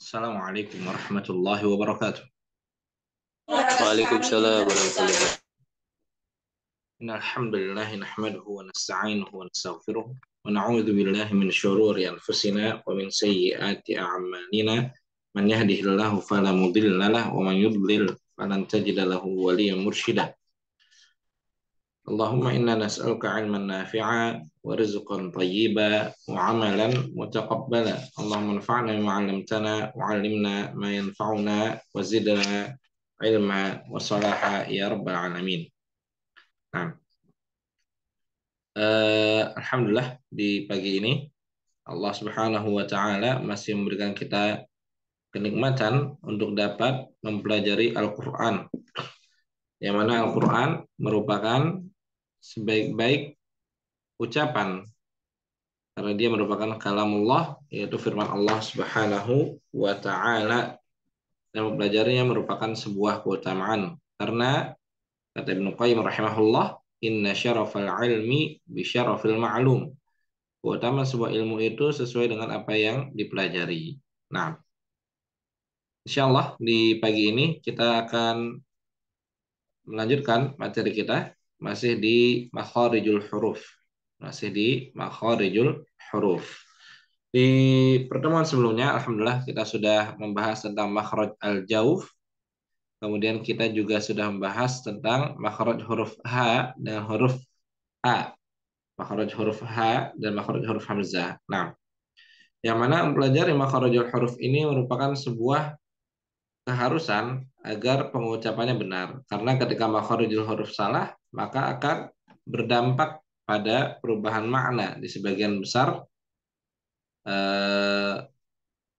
Assalamualaikum warahmatullahi wabarakatuh. Waalaikumsalam warahmatullahi wabarakatuh. Innal hamdalillah nahmaduhu wa nasta'inuhu wa nastaghfiruh wa na'udzu billahi min syururi anfusina wa min sayyiati a'malina. Man yahdihillahu fala mudilla lahu wa man yudlil falan tajida lahu waliyyan mursyida. Allahumma inna nas'aluka 'ilman nafi'a wa rizqan thayyiba wa 'amalan mutaqabbala. Allahumma anfa'na bima 'allamtana wa 'allimna ma yanfa'una wa zidna ilma wa salaha ya rabbal alamin. Nah, alhamdulillah di pagi ini Allah Subhanahu wa taala masih memberikan kita kenikmatan untuk dapat mempelajari Al-Qur'an. Yang mana Al-Qur'an merupakan sebaik-baik ucapan karena dia merupakan kalamullah, yaitu firman Allah Subhanahu wa taala, dan mempelajarinya merupakan sebuah keutamaan karena kata Ibnu Qayyim rahimahullah, inna syarafal ilmi bi syarafil ma'lum. Keutamaan sebuah ilmu itu sesuai dengan apa yang dipelajari. Nah, insya Allah di pagi ini kita akan melanjutkan materi kita masih di makharijul huruf. Masih di makharijul huruf. Di pertemuan sebelumnya, alhamdulillah kita sudah membahas tentang makhraj al-jauf. Kemudian kita juga sudah membahas tentang makhraj huruf H dan huruf A. Makhraj huruf H dan makhraj huruf Hamzah. Nah, yang mana mempelajari makharijul huruf ini merupakan sebuah keharusan agar pengucapannya benar. Karena ketika makharijul huruf salah, maka akan berdampak pada perubahan makna di sebagian besar eh,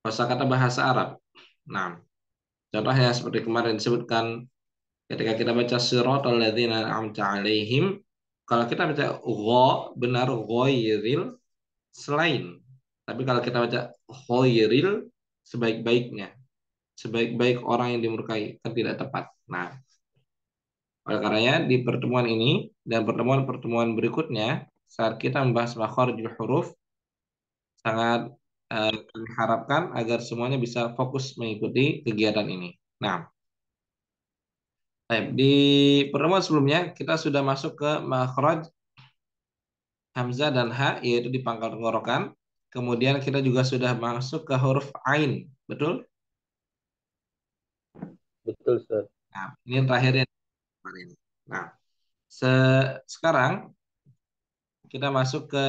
kosakata bahasa Arab. Nah, contohnya seperti kemarin disebutkan ketika kita baca siratal ladzina an'amta 'alaihim, kalau kita baca gha, benar ghairil, selain. Tapi kalau kita baca khairil, sebaik-baiknya, sebaik-baik orang yang dimurkai, kan tidak tepat. Nah, oleh karenanya di pertemuan ini dan pertemuan-pertemuan berikutnya, saat kita membahas makharijul huruf, sangat kami harapkan agar semuanya bisa fokus mengikuti kegiatan ini. Nah, baik, di pertemuan sebelumnya kita sudah masuk ke makhraj Hamzah dan H, yaitu di pangkal tenggorokan. Kemudian kita juga sudah masuk ke huruf Ain, betul? Betul, Ustaz. Nah, ini yang terakhir yang kemarin. Nah, sekarang kita masuk ke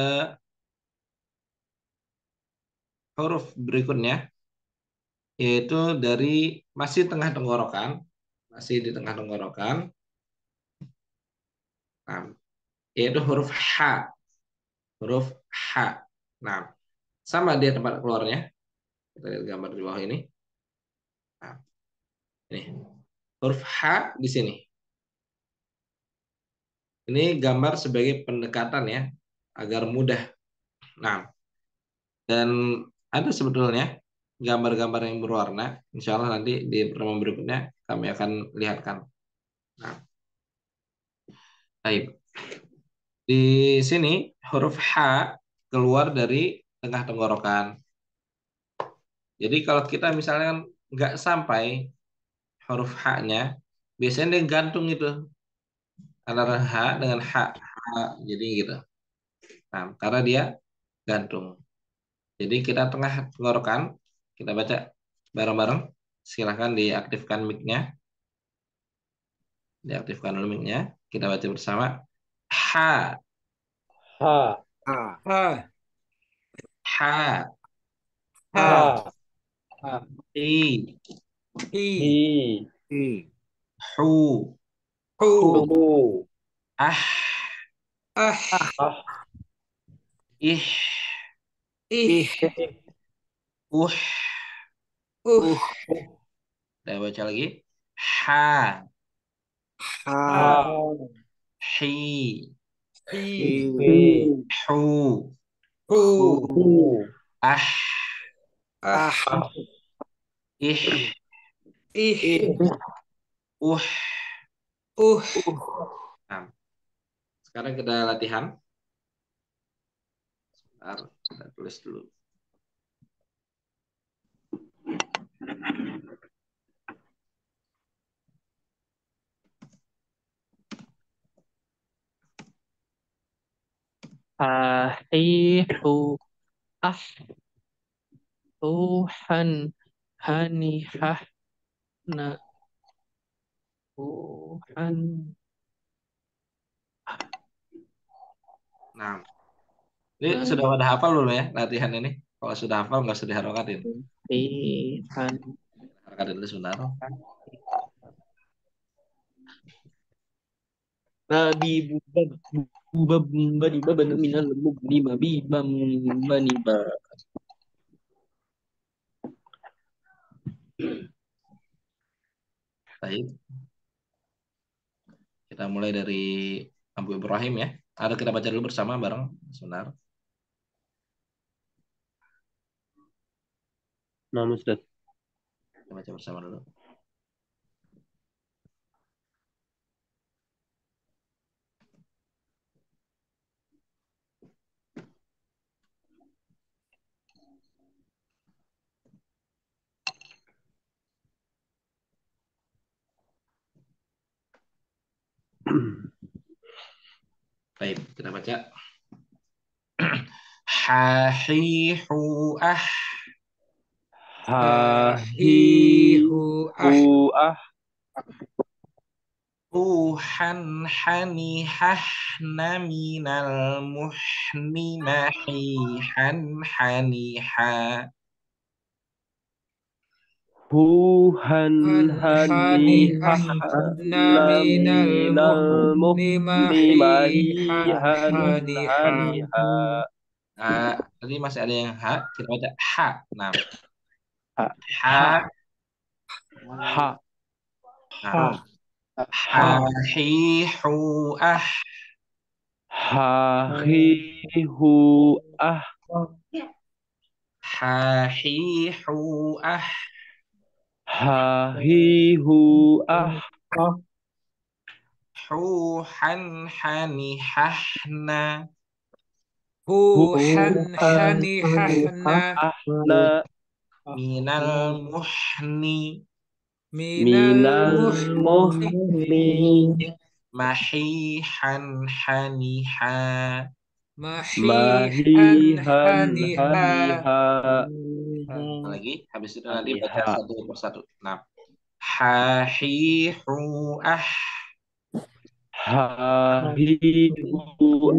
huruf berikutnya, yaitu dari masih tengah tenggorokan, masih di tengah tenggorokan, nah, yaitu huruf H, huruf H. Nah, sama dia tempat keluarnya. Kita lihat gambar di bawah ini. Nah, ini huruf H di sini. Ini gambar sebagai pendekatan ya, agar mudah. Nah, dan ada sebetulnya gambar-gambar yang berwarna. Insya Allah nanti di pertemuan berikutnya kami akan lihatkan. Nah, baik. Di sini huruf H keluar dari tengah tenggorokan. Jadi kalau kita misalnya nggak sampai huruf H-nya, biasanya dia gantung itu antara H dengan H. Jadi gitu. Nah, karena dia gantung. Jadi kita tengah tenggorokan, kita baca bareng-bareng. Silahkan diaktifkan mic-nya, diaktifkan dulu mic-nya. Kita baca bersama. H, Ha, Ha, ha, H, ha, ha, ha, I, hi, hi, hi, Hu, hu, hu, Ah, ah, ah, Ih, ih, ih, Uh. uh, uh, Saya baca lagi. Ha, ha, ha, Hi, hi, hi, Hu, hu, hu, Ah, ah, ah, Ih, ih, ih, Uh. uh, Nah, sekarang kita latihan. Bentar, kita tulis dulu. Hahihu ah Tuhan hanihah na Tuhan Nah, ini na sudah pada hafal dulu ya latihan ini. Kalau sudah hafal nggak usah diharokatin. Tuhan Harokatin dulu sebentar. Nabi bubab bubab bani baban minal mubni mabi bam bani ba Baik, kita mulai dari Abu Ibrahim ya. Ada kita baca dulu bersama bareng sebentar. Nama Ustaz. Kita baca bersama dulu. Baik, kita baca. Hahihu ah Hahihu ah. ah Tuhan hanihahna minal muhni mahihan haniha. Tuhan hanihah Hanihahna minal minal muhni muhni mahihan mahihan haniha. haniha Tadi masih ada yang ha, kita baca ha. Nah, ha ha. ha Nah, ha hahihu ah hahihu ah hahihu ah hahihu ah Tuhan hanihahna Huhan Tuhan hanihahna ahna minal muhni minal minal muhni muhni mahihan haniha. mahihan mahihan haniha. haniha Lagi, habis itu nanti baca haniha satu persatu. Nah, hahihu ah hahihu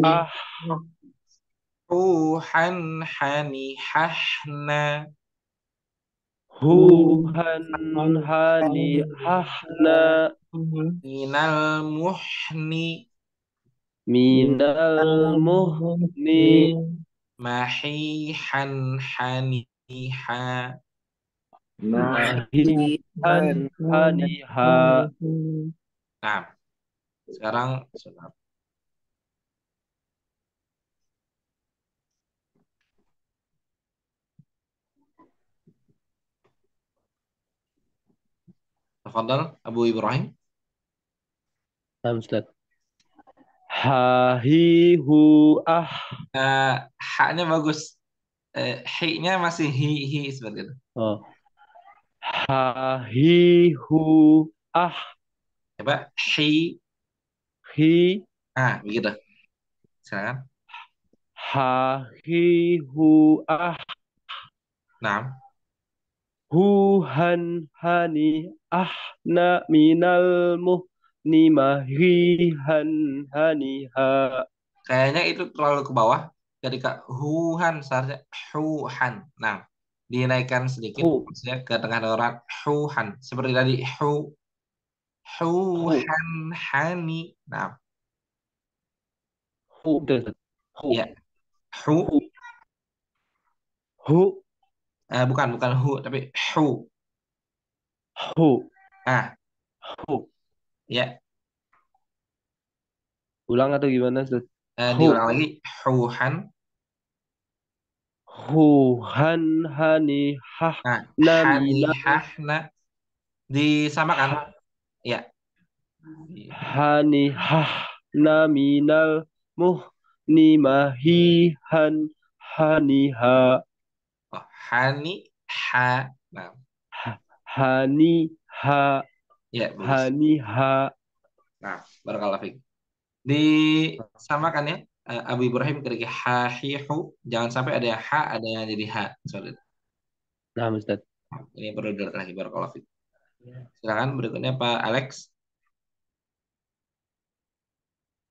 ah Tuhan hanihahna huhan hanihahna minal muhni minal muhni mahihan haniha. mahihan haniha Nah, sekarang sebentar. Tafadhal Abu Ibrahim. Ustaz. Hahihu ah Haknya bagus. Hi-nya masih hi seperti itu. oh. Hahihu ah Coba hi. hi Begitu. Silakan. hahihu ah Nah, huhan hani ahna minal muhni mahihan haniha kayaknya itu terlalu ke bawah. Jadi Kak huhan seharusnya huhan. Nah, dinaikkan sedikit hu maksudnya ke tengah darat huhan seperti tadi hu huhan hani. Nah, hu Ustaz. hu ya hu hu hu bukan bukan hu tapi hu. hu Ah, hu ya ulang atau gimana Ustaz? Hu diulang lagi huhan. huhan hani Nah, hahna minal hanihahna disamakan. ha- Ya. hani hahna minal muhni mahihan haniha Oh, hani ha. Nah, Hani ha. Ya, bagus. Hani ha. Nah, barakallahu fiik. Disamakan ya. Abu Ibrahim ketika hahihu, jangan sampai ada yang ha, ada yang jadi ha. Sorry. Nah, Ustaz. Ini perlu dilihat lagi barakallahu fiik. Silakan berikutnya Pak Alex.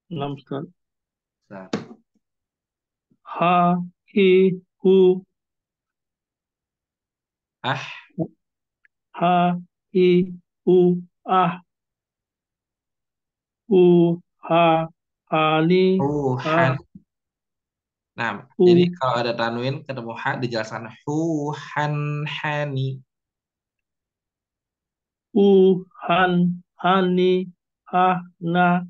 Enam, Ustaz. Nah, Ha, hi, hu. ah, Ha, hi, hu, ah, hu, ha, hani, ha, huhan. Nah, jadi hu, kalau ada tanwin ketemu ha dijelaskan huhan hani. hu, han, hani, ha, na,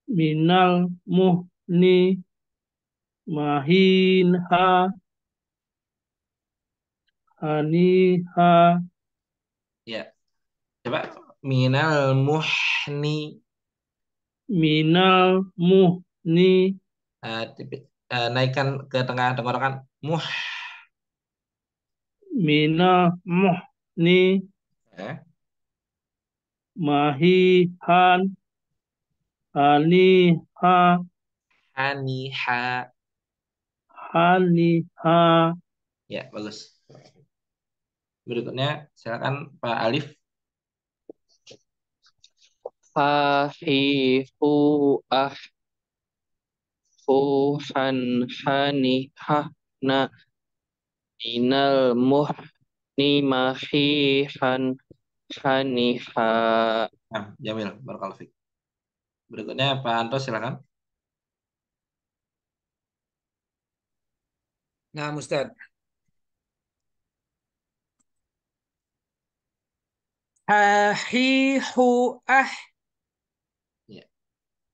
minal, muhni, mahin, ha, hani, ha, Ya, coba minal muhni. minal, muhni, Naikkan ke tengah tenggorokan muh. minal, muhni, Eh, mahihan, hani, ha, haniha. hani, ha. Ya, bagus. Berikutnya silakan Pak Alif. Ha, hi, hu, ah, hu, han, hani, ha, na, minal, muhni, mahi, han, hani, ha. Nah, Jamil, barakallahu fiik. Berikutnya Pak Anto silakan. Nah, Ustaz. Ha, hi, hu, ah, Ya.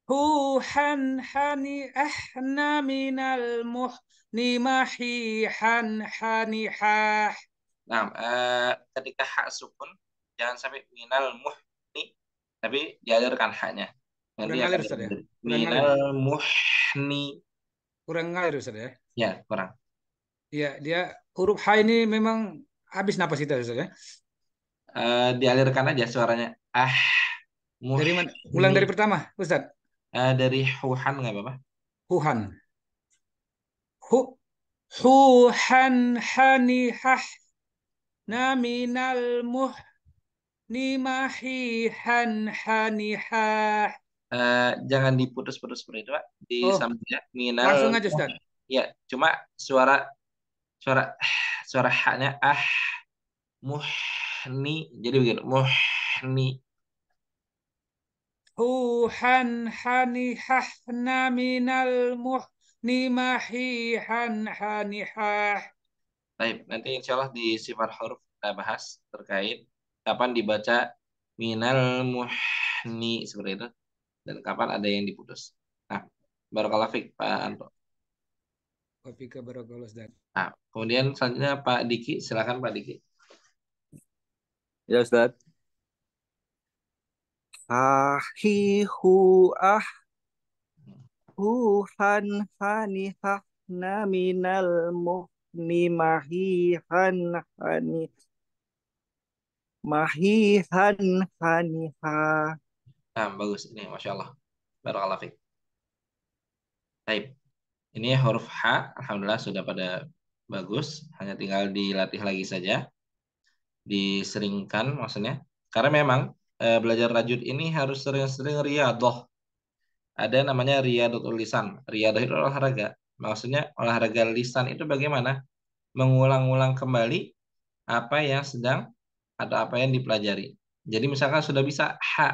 hu, han, hani, ahna, minal, muhni, mahi, han, hani, ha. Nah, ketika hak sukun jangan sampai minal muhni tapi dialirkan haknya. Nanti Kurang akan ngalir, Ustaz ya? jadi Kurang ngalir. minal muhni. Kurang ngalir, Ustaz ya? Ya, kurang. Iya, dia huruf H ini memang habis napas kita, Ustaz ya? Dialirkan aja suaranya. Ah, Dari mana? Ulang muhni. dari pertama, Ustaz. Dari huhan nggak apa-apa. Huhan. Hu, hu, han, hani, hah, na, minal, muhni, mahi, han, hani, hah. Jangan diputus-putus seperti itu, Pak. Oh, Disambung ya. Minal langsung aja, Ustaz. ya, cuma suara suara suara haknya muhni. Jadi begitu, muhni. Hu, han, hani, hah, na, minal, muhni, mahi, han, hani, hah. Baik, nanti insya Allah di sifat huruf kita bahas terkait kapan dibaca minal muhni seperti itu dan kapan ada yang diputus. Nah, barakallahu fiik Pak Anto. Wafika barakallahu, Ustaz. Nah, kemudian selanjutnya Pak Diki, silakan Pak Diki. Ya Ustaz. Ahi hu ah hu han hani hahna minal muhni mahi han hani ha. Nah, bagus ini, masya Allah. Barakallahu fiik. Baik, ini huruf H, alhamdulillah sudah pada bagus. Hanya tinggal dilatih lagi saja, diseringkan maksudnya. Karena memang belajar rajut ini harus sering-sering riyadhah. Ada namanya riyadatul lisan. Riyadah itu olahraga. Maksudnya olahraga lisan itu bagaimana? Mengulang-ulang kembali apa yang sedang atau apa yang dipelajari. Jadi misalkan sudah bisa ha,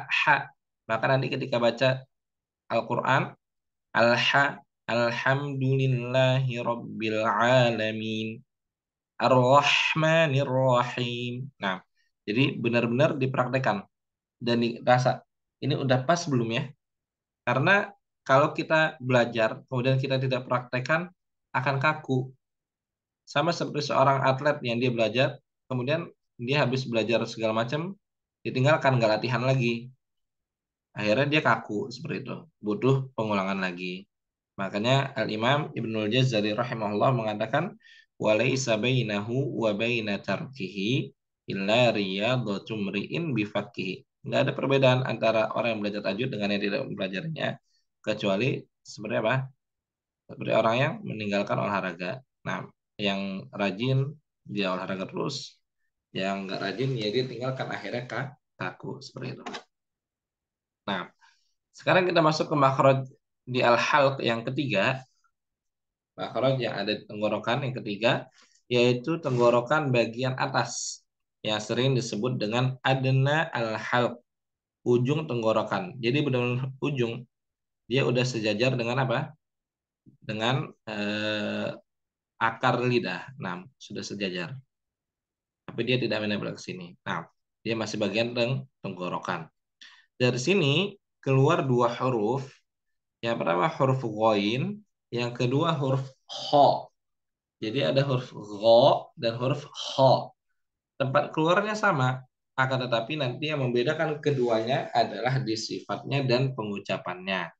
maka nanti ketika baca Al-Quran, al-ha, alhamdulillahi rabbil alamin, ar-rahmanir rahim. Nah, jadi benar-benar dipraktekkan dan dirasa ini udah pas belum ya? Karena kalau kita belajar, kemudian kita tidak praktekkan, akan kaku. Sama seperti seorang atlet yang dia belajar, kemudian dia habis belajar segala macam, ditinggalkan, nggak latihan lagi. Akhirnya dia kaku seperti itu. Butuh pengulangan lagi. Makanya Al-Imam Ibnul Jazari rahimahullah mengatakan, walaisa bainahu wa baina tarkihi illa riyadhatu mri'in bifaqihi. Nggak ada perbedaan antara orang yang belajar tajwid dengan yang tidak mempelajarinya, kecuali seperti apa? Seperti orang yang meninggalkan olahraga. Nah, yang rajin dia olahraga terus, yang nggak rajin ya dia tinggalkan, akhirnya kaku seperti itu. Nah, sekarang kita masuk ke makhraj di al-halq yang ketiga. Makhraj yang ada di tenggorokan yang ketiga, yaitu tenggorokan bagian atas yang sering disebut dengan adna al-halq, ujung tenggorokan. Jadi benar-benar ujung, dia udah sejajar dengan apa? Dengan akar lidah. Nah, sudah sejajar. Tapi dia tidak menempel ke sini. Nah, dia masih bagian tenggorokan. Dari sini keluar dua huruf. Yang pertama huruf ghain, yang kedua huruf kha. Jadi ada huruf gha dan huruf kha. Tempat keluarnya sama, akan tetapi nanti yang membedakan keduanya adalah di sifatnya dan pengucapannya.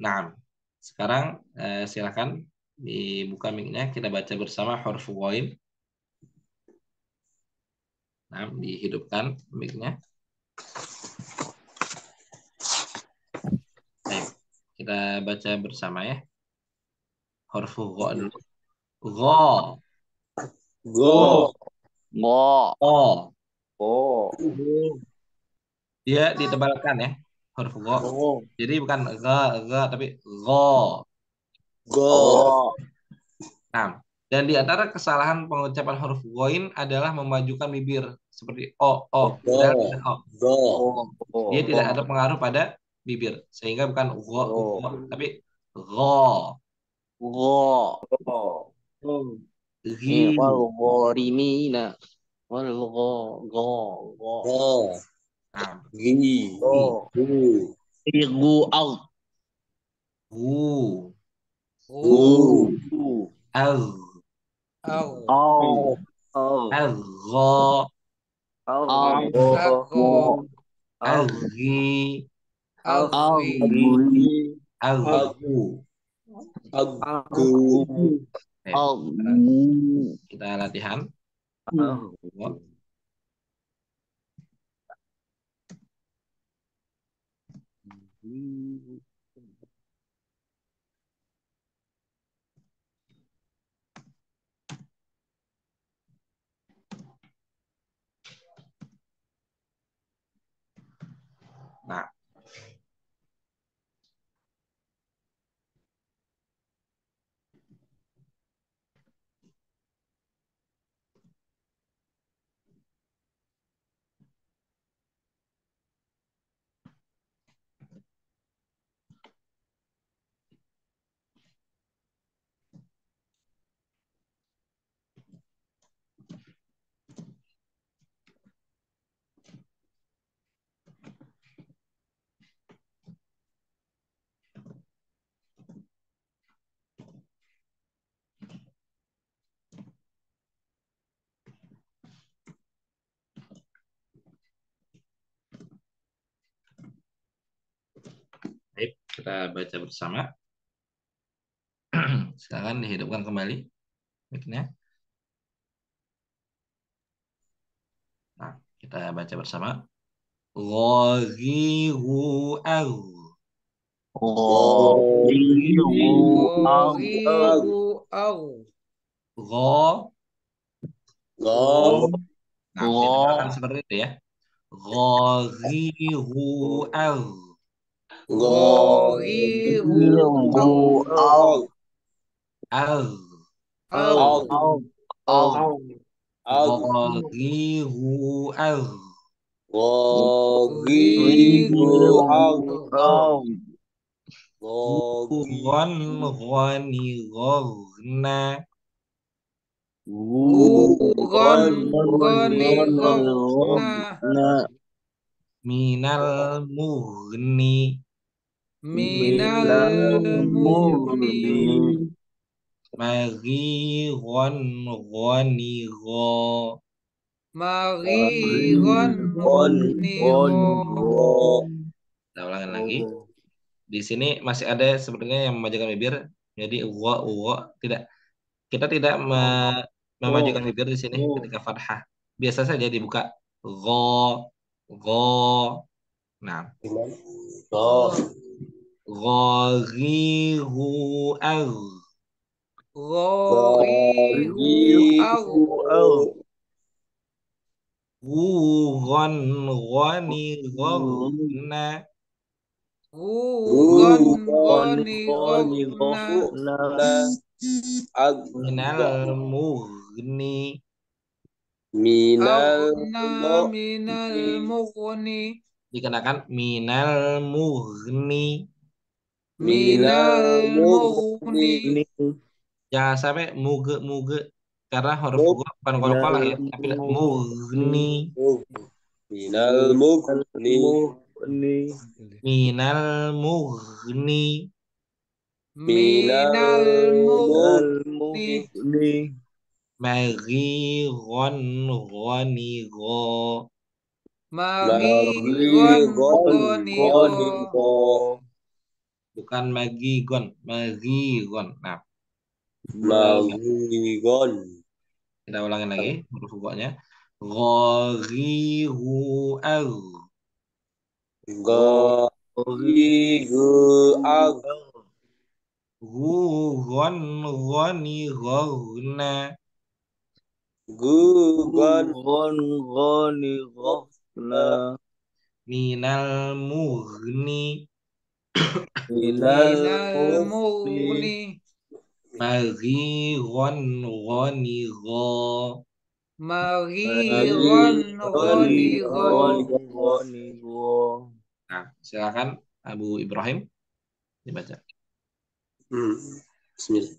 Nah, sekarang silakan dibuka mic-nya, kita baca bersama huruf ghain. Nah, dihidupkan mic-nya. Baik, kita baca bersama ya. Huruf gha dulu. Gha. Go. Mo. Oh, Oh. dia ditebalkan ya, huruf gha. Oh. Jadi bukan ga tapi gha. Go. Nah, dan di antara kesalahan pengucapan huruf ghain adalah memajukan bibir seperti o, padahal tidak o. Go. Dia tidak ada pengaruh pada bibir sehingga bukan gha, tapi gha. Go. Oh. Ghi. Wal gharimina. Wal go. Go. Nah, Gi. Go. Gu. Igu au. gu. Gu. Al. Au. Au. Au. Al gha. Au. Ago. Al ghi. Agri. Al gu. Agu. Kita latihan. Nah, baik, kita baca bersama. Sekarang dihidupkan kembali mic-nya. Nah, kita baca bersama. Ghazihu au. Gorigu au. Gha. Go. Nah, ditebalkan seperti itu ya. Ghazihu au. Gorigu au. Au. Au. Ghazihu au. Gorigu au. Ghan ghani ghna. Gugon goni gona. Minal mughni. Minal mugni. Maghighon ghanigha. Marigon gonigo. Kita ulangi lagi. Di sini masih ada sebenarnya yang memajukan bibir. Jadi uwa tidak. Kita tidak memajukan bibir di sini ketika fathah. biasa saja dibuka. Go, go. Nah, Gimana? Go. gharihu al. Ghorihu au. Ghon, ghani, ghorna. Gon Gu. goni gona. Na. Minal Agga. mughni. Minal. Aghna Go. minal mughni. Dikenakan minal mughni. Minal Minal mughni. mughni. Jangan sampai muge muge karena huruf Mug. gua bukan qalqalah ya, tapi mughni. Mug. Minal mughni. Minal mughni. Minal Minal mughni. Maghiron ghanigo. Magi gon Maghigon. goni go. Gonigo. Bukan magigon, magigon. Nah, Maghigon. kita ulangin lagi huruf gua-nya. Gharihu al. Ghigu. Ag. Gugon ghani ghorna. Gugon. Minal mughni. Minal mughni. Maghiron ghanigo. Magi gon goni go. Nah, silakan Abu Ibrahim dibaca. Bismillah.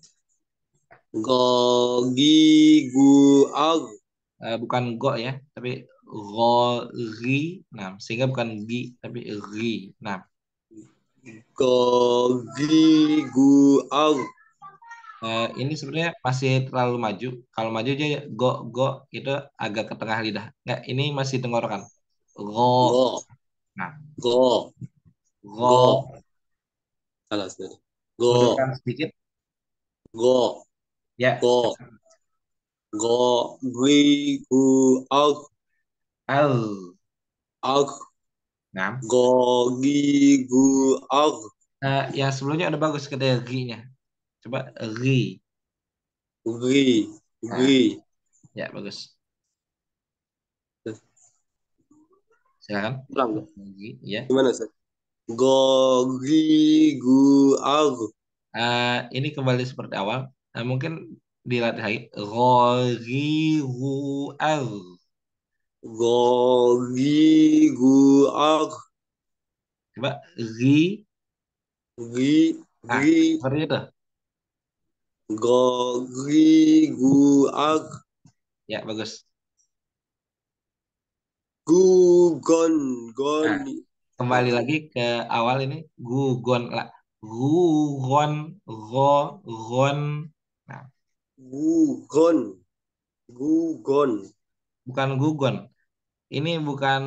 Ghigu. Ag. Bukan go ya, tapi ghori. Nah, sehingga bukan gi tapi ri. Nah, Ghigu. Ag. ini sebenarnya masih terlalu maju. Kalau maju aja go itu agak ke tengah lidah. Nggak, ini masih tenggorokan. Go. Go. Nah, Go. go. Go. Salah tadi. Go. Mundur sedikit. Go. Ya, Go. Go. Ghigu. Ag. al. Ag. Nah, Ghigu. Ag. yang sebelumnya udah bagus kata ri-nya. Coba ri. Ghi. Nah, Ghi. ya bagus. Silakan. Ulang. Ri, ya. Gimana, Sir? Ghigu. Ag. Ini kembali seperti awal. Mungkin dilatih lagi. Ghorihu al. Ghigu. Ag. Coba ri. Ghi. Nah, Ghi. seperti itu. Ghigu. Ag. Ya, bagus. Gugon. Nah, Goni. kembali lagi ke awal ini. Gugon lah. Gugon. Gon. Nah, Gugon. Gugon. bukan gugon. Ini bukan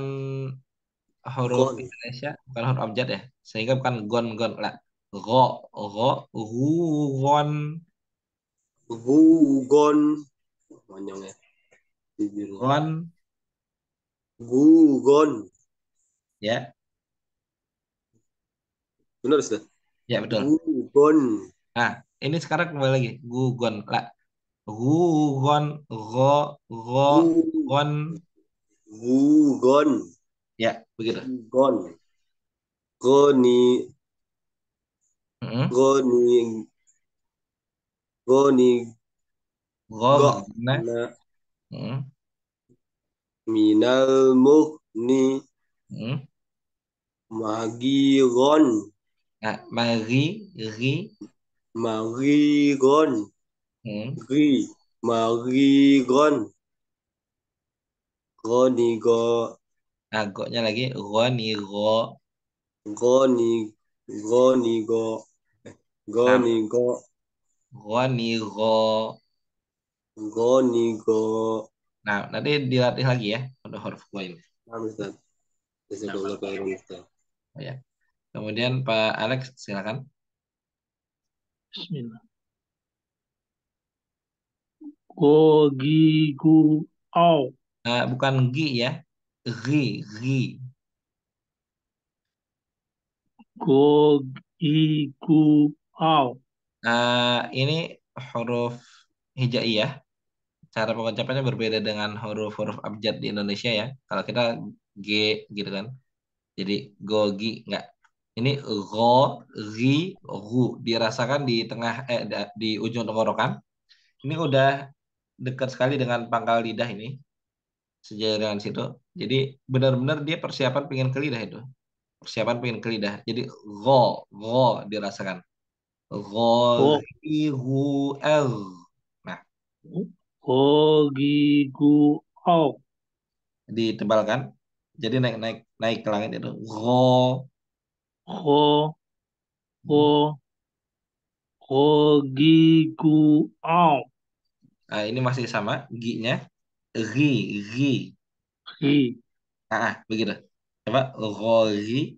huruf Gon. Indonesia, bukan huruf abjad ya. Sehingga bukan gon lah. Gugon. Gugon. Panjang ya. Bibirnya. Gon. Gugon. Ya, Benar, Ustaz? ya betul. Gugon. Nah, ini sekarang kembali lagi. Gugon lah. Gugon. Gu- Gon. Gugon. Ya, begitu. Gugon. Goni. Mm-mm. Goni. Goni. Go. Gogna. Na. Mm-mm. Minal mukni. Mm-mm. Magiron. Nah, mari, ri. Mariron. Mm. Gri. Mariron. Goni go. Nah, go-nya lagi. Goni, go. Goni. Goni go. Nah, Goni go. goni, go. Goni go. Nah, nanti dilatih lagi ya untuk huruf go ini. Paham, Ustaz? Jazakallah khairan, Ustaz. Oh, ya. Kemudian Pak Alex, silakan. Bismillah. Go, gi, gu, au. Bukan gi ya, ri, ri. Go, gi, gu, au. Ini huruf hijaiyah. Cara pengucapannya berbeda dengan huruf-huruf abjad di Indonesia ya. Kalau kita G gitu kan. Jadi gogi enggak. Ini go, ri, ru dirasakan di tengah di ujung tenggorokan. Ini udah dekat sekali dengan pangkal lidah ini sejajar dengan situ. Jadi benar-benar dia persiapan pengen ke lidah itu. Persiapan pengen ke lidah. Jadi go dirasakan. Go, Go, ri, ru, l. Nah, go, gi, gu, au. ditebalkan. Jadi naik naik naik ke langit itu. Go. Go, go, go, gi, gu, au. Ini masih sama gi-nya. Ri, ri. Ri, Begitu. Coba ri.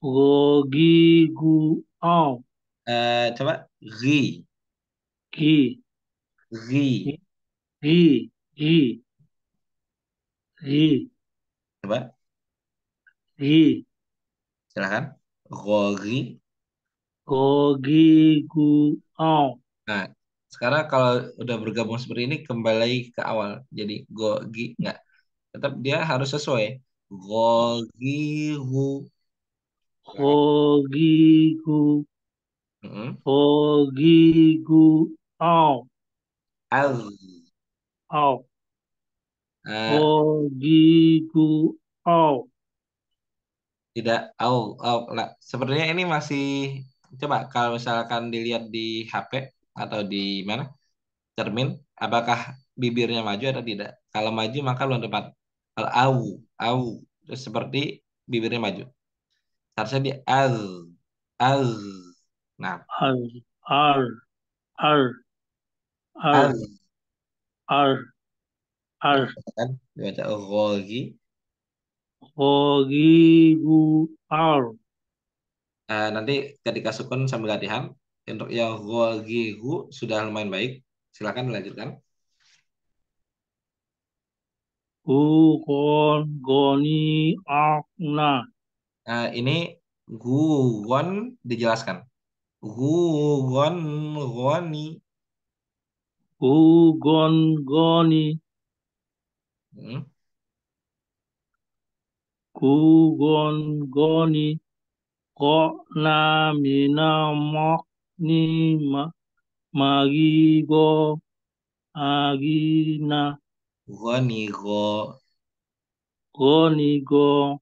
go, gi, gu, au. Coba ri, Gi, gi, ri. gi, gi, ri, Coba ri. silakan. Ri. Go, gi, gu, au. Nah, sekarang kalau udah bergabung seperti ini kembali ke awal. Jadi go, gi, nggak. Tetap dia harus sesuai. Go, gi, ru. Go, Silakan. gi, gu, Mm-mm. go, gi, gu, au. Al. Au. Go, Eh, gi, gu, au. Tidak, au, lah. Sepertinya ini masih coba kalau misalkan dilihat di HP atau di mana cermin, apakah bibirnya maju atau tidak? Kalau maju maka belum tepat. Kalau au, terus seperti bibirnya maju. Harusnya di al. Nah, Ar, ar, ar, al, ar, ar, nah, ar. kan dibaca rogi. Go, gi, gu, au. Nanti ketika sukun sambil latihan, untuk yang rogi sudah lumayan baik. Silakan dilanjutkan. Gu, gon, goni, ak, na. Ini gugon dijelaskan. Gugon, goni. Gu, gon, goni. Hmm. Gu, gon, goni. Ko, na, mina, mok, ni, ma, magi, go, agi, na. Goni, go. Goni, go.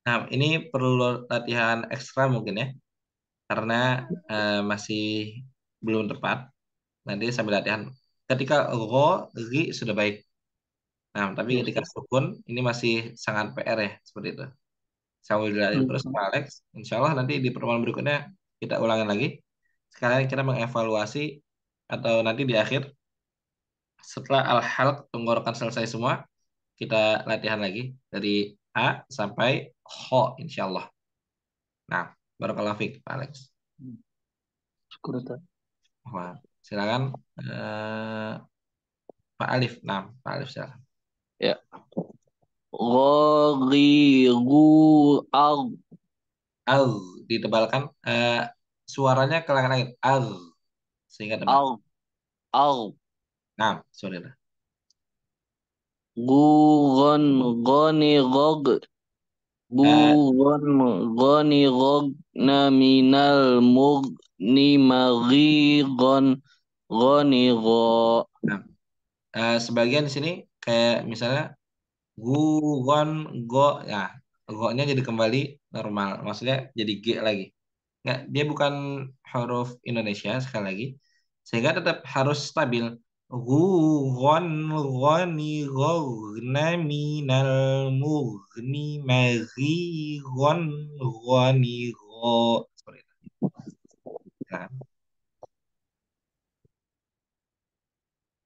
Nah, ini perlu latihan ekstra mungkin ya, karena masih belum tepat. Nanti sambil latihan. Ketika go, ri sudah baik. Nah, tapi Yes. ketika sukun ini masih sangat PR ya, seperti itu. Sambil dilatih terus Hmm. Pak Alex. Insya Allah nanti di pertemuan berikutnya kita ulangi lagi. Sekalian kita mengevaluasi atau nanti di akhir setelah al-halq tenggorokan selesai semua, kita latihan lagi dari A sampai Ho insya Allah. Nah, barakallahu fiik Pak Alex. Syukur, Ustaz. Wah, silakan Pak Alif. Nah, Pak Alif silakan. Ya. Ghorigu al. Al ditebalkan suaranya ke langit-langit. Al sehingga tebal. Al. Al. Nah, sorry lah. Gugon. Goni gog. Eh, Gugon. Goni gog. Naminal mugni maghigon. Goni go. nah, sebagian di sini kayak misalnya gugon go ya, go-nya jadi kembali normal. Maksudnya jadi G lagi. Nggak, dia bukan huruf Indonesia sekali lagi. Sehingga tetap harus stabil. Gu, gon, goni, gogna, minal, mugni, magi, gon, goni, go. Seperti itu. Nah,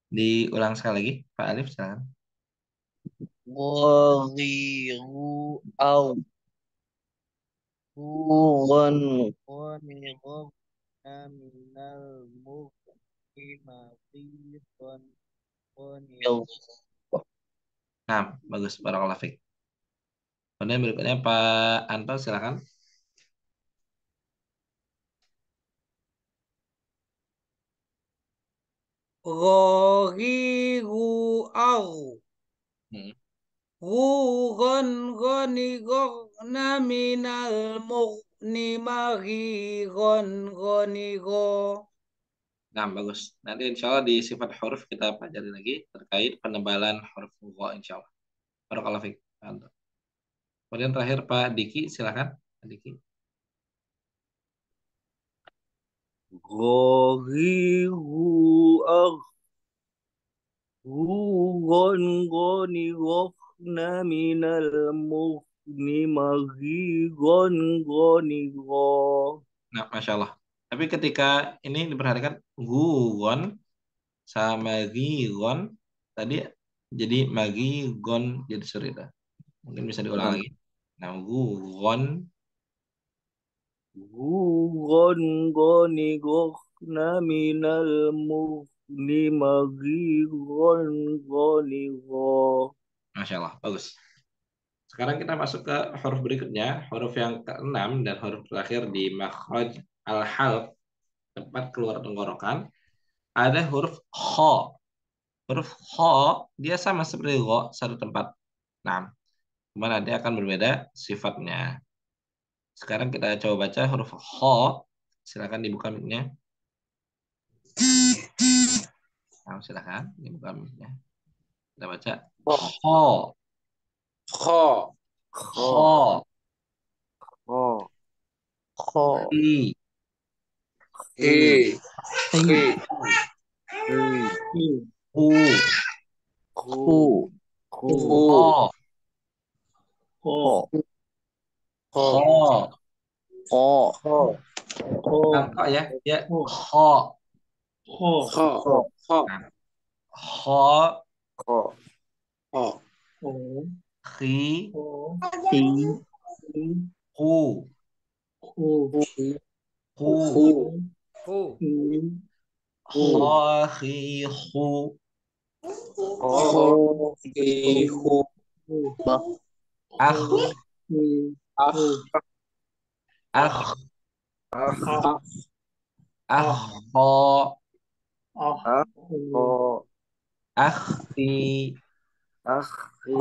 diulang sekali lagi, Pak Alif, silakan. Ghorigu al. Gugon. Goni gog. Naminal mugni maghigon. Goni go. Nah, bagus. Barakallahu fiik. Kemudian berikutnya Pak Anto, silakan. Ghoriru au. Hmm. Gugon goni gogna minal mughni maghigon goni go. Nah, bagus. Nanti insya Allah di sifat huruf kita pelajari lagi terkait penebalan huruf gha insya Allah. Barakallahu fiik, Pak Anto. Kemudian terakhir Pak Diki, silakan. Pak Diki. Ghahiru aghugon goni gokhna minal mughni maghigon goni go. Nah, Masya Allah. Tapi ketika ini diperhatikan gugon sama gigon tadi jadi magigon jadi surita. Mungkin bisa diulang lagi. Nah, gugon. Gugon goni gokhna minal mughni maghigon goni go. Masya Allah, bagus. Sekarang kita masuk ke huruf berikutnya, huruf yang keenam dan huruf terakhir di makhraj al-halq, tempat keluar tenggorokan. Ada huruf kho. Huruf kho dia sama seperti gho, satu tempat. Nah, cuman dia akan berbeda sifatnya. Sekarang kita coba baca huruf kho. Silakan dibuka mic-nya. Nah, silakan dibuka mic-nya. Kita baca kho. Kho. Kho. Kho. Kho. Hi. Hi. Hi. Hu. Khu. Khu. Kho. Kho. Kho. Kho. Kho. Nampak ya? Ya, kho. Kho. Kho. Nah, kho. Kho. Kho. Khi. Hi. Hu. Hu. Hu. Kho. Khi. Hu. Kho. Hi. Hu. Akh. Ah. Akh. Ah. Akho. Kho. Akhti. Akhi.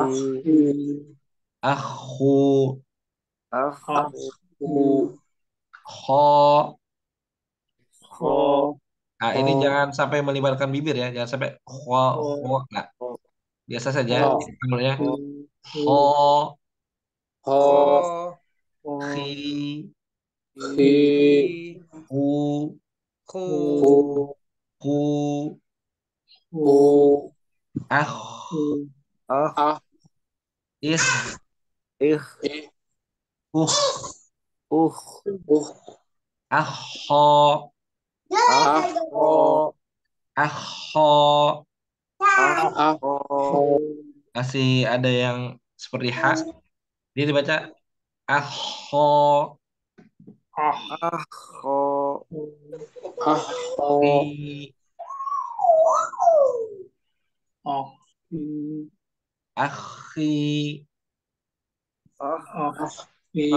Akhu. Akhu. Kho. Kho. Nah, ini jangan sampai melibatkan bibir ya. Jangan sampai kho. Kho. Nah, biasa saja. Mulanya kho. Kho. Khi. Hi. Hu. Hu. Hu. Hu. Akh. Ah. Ikh. Ih. Ukh. Akho. Akho. Akho. Akho. Masih ada yang seperti H. Dia dibaca akho. Akho. Akho. Khi. Akhi. Akhi.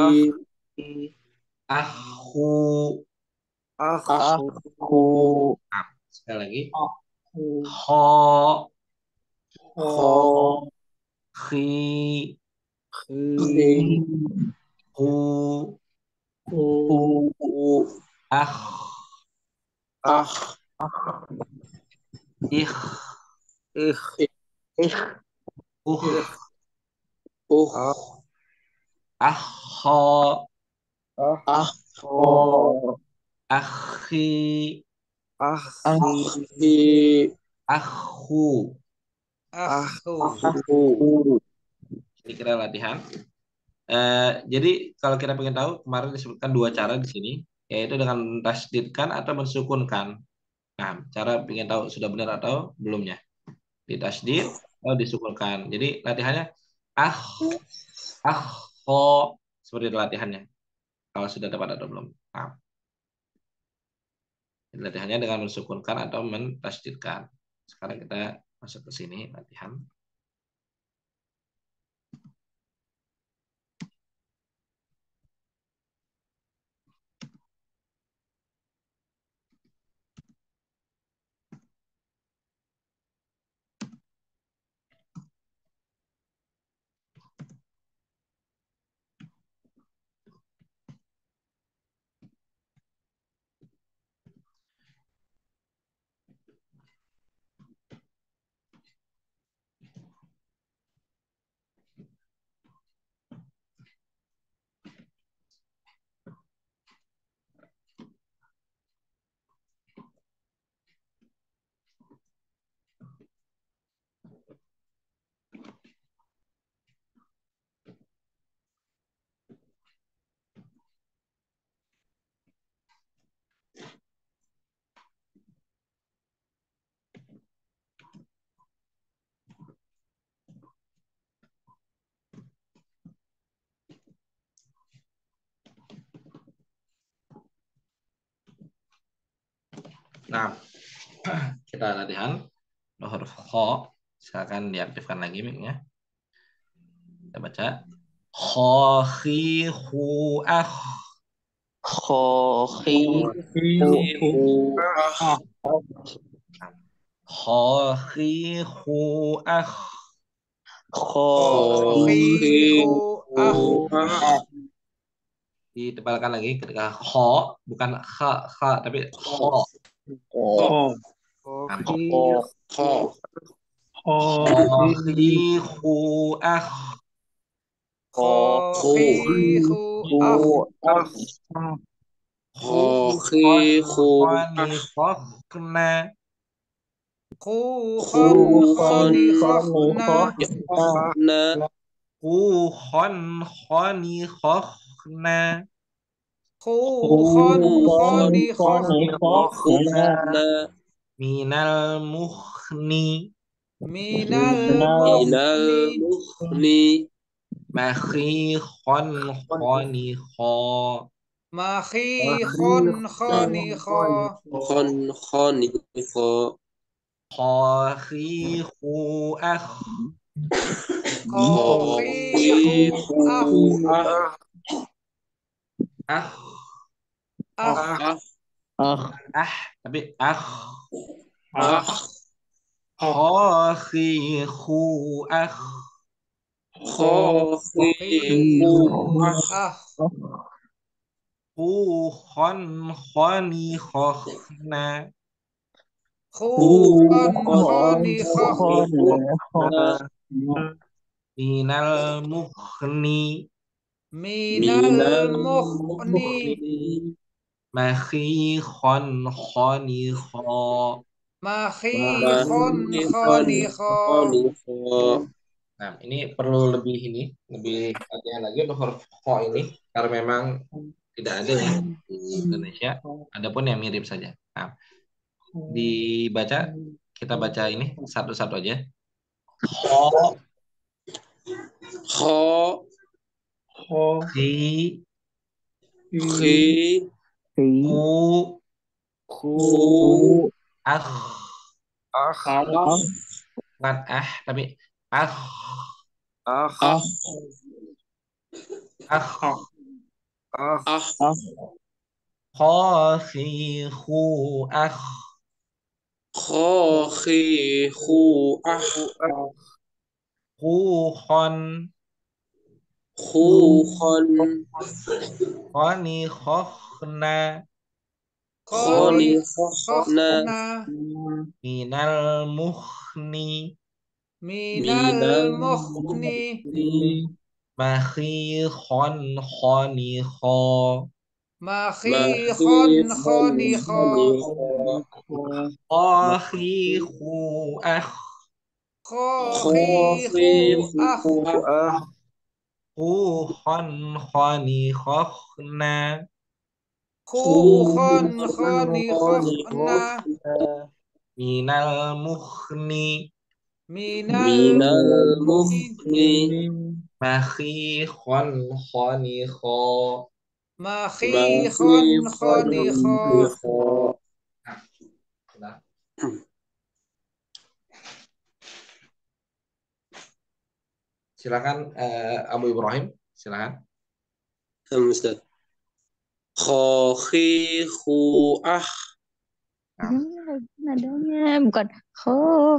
Akhu. Akhu. Nah, sekali lagi. Kho. Kho. Khi. Hi. Hu. Hu. Akh. Ah. Ikh. Ih. Ukh. Akho. Akho. Akhi. Akhi. Akhu. Akhu. Akhu. Ini kira latihan. Jadi kalau kita pengen tahu kemarin disebutkan dua cara di sini, yaitu dengan tasdidkan atau mensukunkan. Nah, cara pengen tahu sudah benar atau belumnya, ditasdid atau disukunkan. Jadi latihannya ah ho seperti itu latihannya. Kalau sudah dapat atau belum. Nah, latihannya dengan mensukunkan atau mentasdidkan. Sekarang kita masuk ke sini latihan. Nah, kita latihan huruf kho. Silakan diaktifkan lagi mic-nya. Kita baca. Kho, khi, hu, akh. Khohi Hu ah. Kho, khi, hu, akh. Khohi Khihu ah. Ah. Ditebalkan lagi ketika kho, bukan kha, tapi kho. Kho. Nah, Kho. Kho. Khi, hu, akh. Khihu ah. Ah. Khon, Khohi khoni, khokhna. Khun khoni khokhna. na Khon, khoni, khokhna. Khun khoni khokhna. na Minal mukhni. Minal minal mukhni. mukhni Makhi, khon, khoni, kho. Makhi khon khoni kho. khoni kho Kho, khi, hu, akh. Khihu ah. ah Akh. Ah. Ah, tapi akh. ah Kho, khi, hu, akh. khihu Ah. Hu, khon, khoni, khokhna. Khun khoni na Minal mukhni. minal mukhni. Makhi, khon, khoni, kho. Makhi khon khoni kho. kho Nah, ini perlu lebih latihan lagi untuk huruf kho ini karena memang tidak ada ya di Indonesia. Adapun yang mirip saja. Nah, dibaca, kita baca ini satu-satu aja. Kho, kho khi, khi hu, hu akh. ah Bukan tapi akh, ah akh. ah Kho, khi, hu, akh. khihu ah Hu, khon, khon khoni, khokhna. Khoni na khokhna. Minal mukhni. Minal mukhni. Makhi, khon, khoni, kho. Makhi khon khoni kho. Kho, khi, hu, akh. Kho khihu ah. Hu, khon, khoni, khokhna. Khu khon khoni khokhna. Minal mukhni. Minal mukhni. Makhi, khon, khoni, kho. Makhi khon khoni kho. Nah, silakan Abu Ibrahim, silakan. Ustaz. Kho khihu ah Nah, Nadanya bukan khon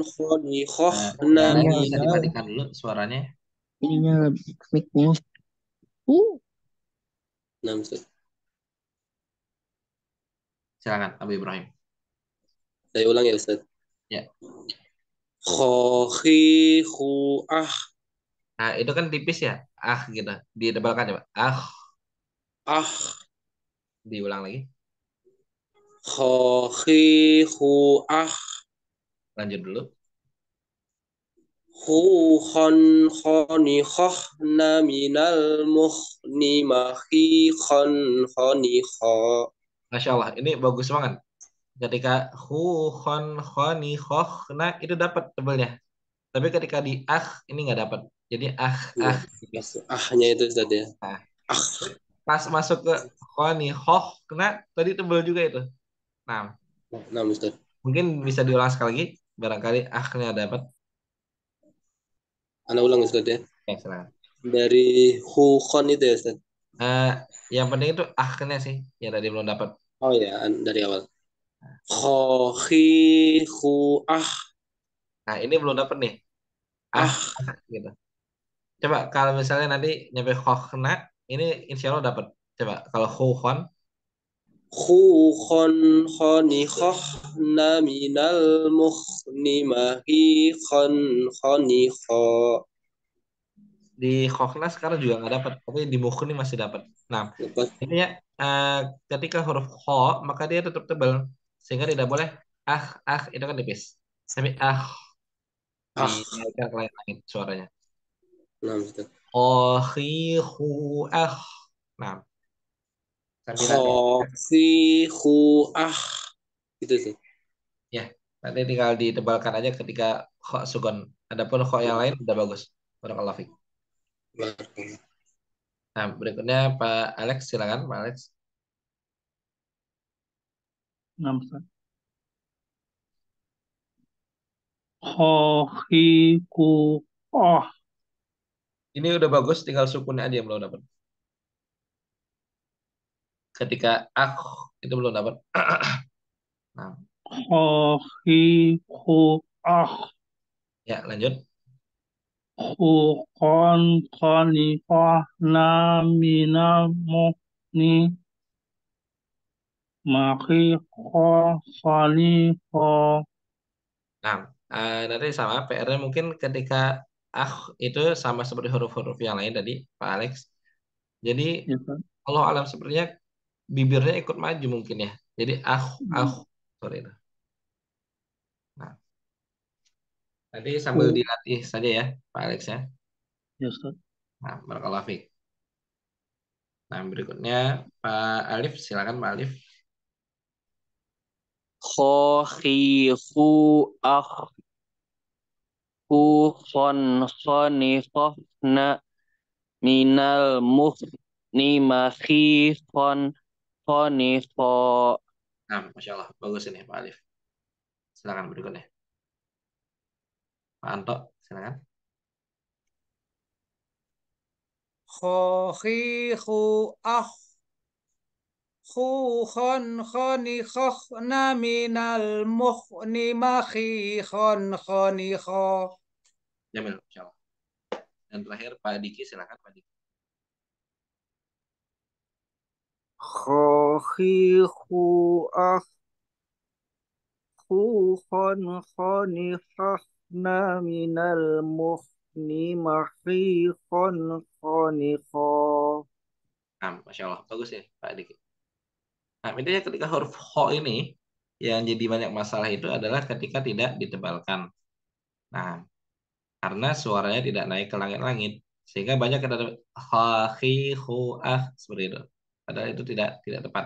khoni khoh na yang lain bisa minal dimatikan dulu suaranya. Ininya mic-nya. Nah, Ustaz. Silakan Abu Ibrahim. Saya ulang ya Ustaz. Ya. Kho khihu ah Nah, itu kan tipis ya. Ah gitu. Ditebalkan coba. Ah, ah diulang lagi. kho khihu ah Lanjut dulu. hu khon khoni khoh na minal mukhni mahi khon khoni kho Masya Allah, ini bagus banget. Ketika hu, khon, khoni, khoh, nah itu dapat tebelnya. Tapi ketika di ini nggak dapat. Jadi Iya, tipis. ahnya itu Ustaz ya. Nah, Ah pas masuk ke khoni, khoh, nah tadi tebel juga itu. Nah, Nah, Ustaz. mungkin bisa diulang sekali lagi. Barangkali akhirnya dapat. Ana ulang Ustaz ya. Ya, silakan. Dari hu khon itu ya Ustaz. Eh, yang penting itu akhirnya sih. Ya tadi belum dapat. Oh ya, dari awal. Kho khi hu ah Nah, ini belum dapat nih. Ah, ah gitu. Coba kalau misalnya nanti nyampe khokhna, ini insya Allah dapat. Coba kalau khokhon, hu khon khoni khoh na minal mukhni mahi khon khoni kho. di khokhna sekarang juga nggak dapat. Tapi di mukhni masih dapat. Nah, Lepas ini ya, ketika huruf kho, maka dia tetap tebal. Sehingga tidak boleh itu kan tipis. Tapi ah. dinaikkan ke langit suaranya. Nah, Ustaz. Akhihu ah. Nah, sambil Kho ada si hu ah gitu sih. ya. Nanti tinggal ditebalkan aja ketika kho sugon. Adapun kho yang lain udah bagus. Barakallahu fiik. Nah, berikutnya Pak Alex, silakan Pak Alex. Nah, Ustaz. Kho, khi, ku, oh. Ini udah bagus, tinggal sukunnya aja yang belum dapat. Ketika itu belum dapat. Nah, Kho, khi, ku, ah. ya lanjut. Ku, kon, koni, koh, na, mina, mu, ni, maki, ko, koni, ko. Nah, nanti sama PR-nya mungkin ketika itu sama seperti huruf-huruf yang lain tadi, Pak Alex. Jadi Ya, Ustaz. Allah alam sepertinya bibirnya ikut maju mungkin ya. Jadi sorry. Nah, nanti sambil Ku, dilatih saja ya, Pak Alex ya. ya, Ustaz. Nah, barakallahu fiik. Nah, berikutnya Pak Alif, silakan Pak Alif. Kho khi hu ah hu khon khoni khoh na minal mukhni mahi khon khoni kho. Nah, Masya Allah, bagus ini Pak Alif. Silakan berikutnya. Pak Anto, silakan. Khokhihu ah khu khon khoni khokhna minal mukhni makhi khon khoni kho. Jamil, Masya Allah. Dan terakhir Pak Diki, silakan Pak Diki. Khohihu khon khonihahna minal muhni mahihon khoniho. Nah, Masya Allah, bagus ya Pak Diki. Nah, intinya ketika huruf ho ini yang jadi banyak masalah itu adalah ketika tidak ditebalkan. Nah, karena suaranya tidak naik ke langit-langit, sehingga banyak kata ha, hi, hu, seperti itu. Padahal itu tidak tepat.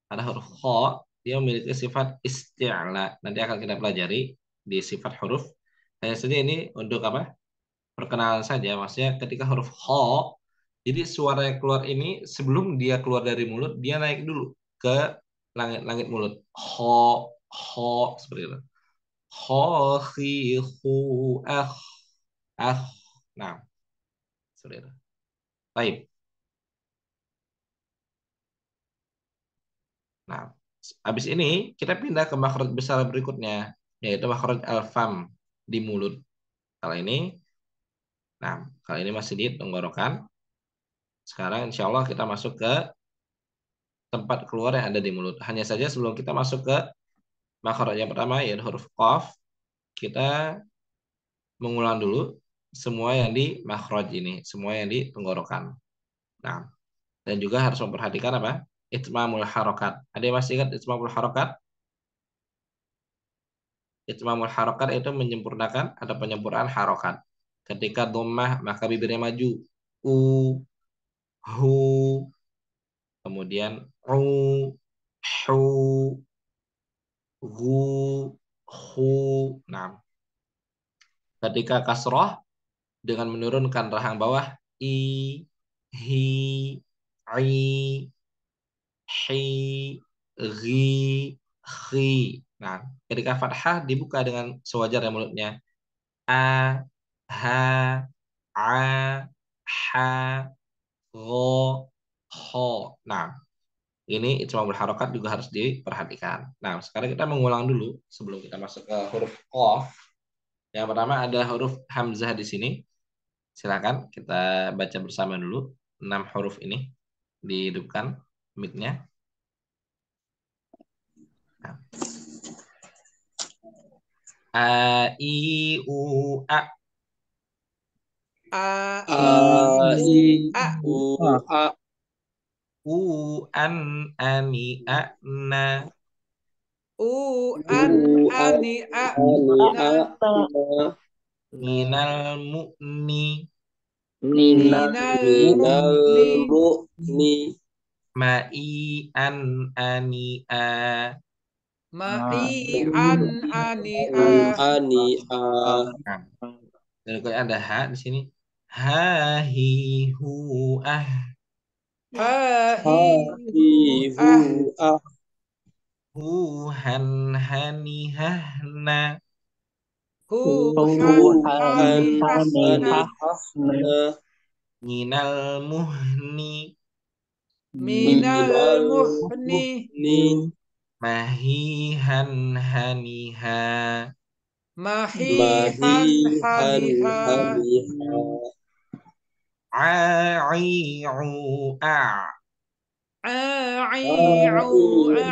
Karena huruf ho dia memiliki sifat isti'la. Nanti akan kita pelajari di sifat huruf. Hanya saja ini untuk apa? Perkenalan saja. Maksudnya ketika huruf ho, jadi suara yang keluar ini sebelum dia keluar dari mulut, dia naik dulu ke langit-langit mulut. Ho, ho, seperti itu. Ho, hi, hu, ah, ah. Nah, seperti itu. Baik. Nah, habis ini kita pindah ke makhraj besar berikutnya, yaitu makhraj al-fam di mulut. Kali ini, nah, kali ini masih di tenggorokan. Sekarang insya Allah kita masuk ke tempat keluar yang ada di mulut. Hanya saja sebelum kita masuk ke makhraj yang pertama, yaitu huruf qaf, kita mengulang dulu semua yang di makhraj ini, semua yang di tenggorokan. Nah, dan juga harus memperhatikan apa? Itmamul harokat. Ada yang masih ingat itmamul harokat? Itmamul harokat itu menyempurnakan atau penyempurnaan harokat. Ketika dhammah maka bibirnya maju. U, hu, kemudian u, hu, gu, hu. Nah, ketika kasroh dengan menurunkan rahang bawah i, hi, i, hi, ri, khi. Nah, ketika fathah dibuka dengan sewajarnya mulutnya. A, ha, a, ha, ro, ho. Nah, ini ijma berharokat juga harus diperhatikan. Nah, sekarang kita mengulang dulu sebelum kita masuk ke huruf qaf. Yang pertama ada huruf hamzah di sini. Silakan kita baca bersama dulu 6 huruf ini. Dihidupkan mic-nya. Nah. A, I, U, A. A, A, I, I, U, A. U, A. U, an, ani, a, na. U, an, U, A, ani, a. Ani, Na. A, Na. Minal mu'ni. Minal Minal mu'ni. mu'ni. Ma'i, an, ani, a. Ma'i, an, ani, a. Ani, A. Nah, dan juga ada ha di sini. Ha, hi, hu, ah. Ha, Ha, hi, hi, hu, hu, ah. ah. Hu, han, hani, hah, na. Hu, Hu, han, han, hani, hah, hani, na. hah, na. Minal muhni. Minal Minal muhni. muhni. Mahi, han, hani, ha. Mahi, Mahi, han, hani, han, ha. hani, ha. A, i, u, a. A, i, A, u, I, a.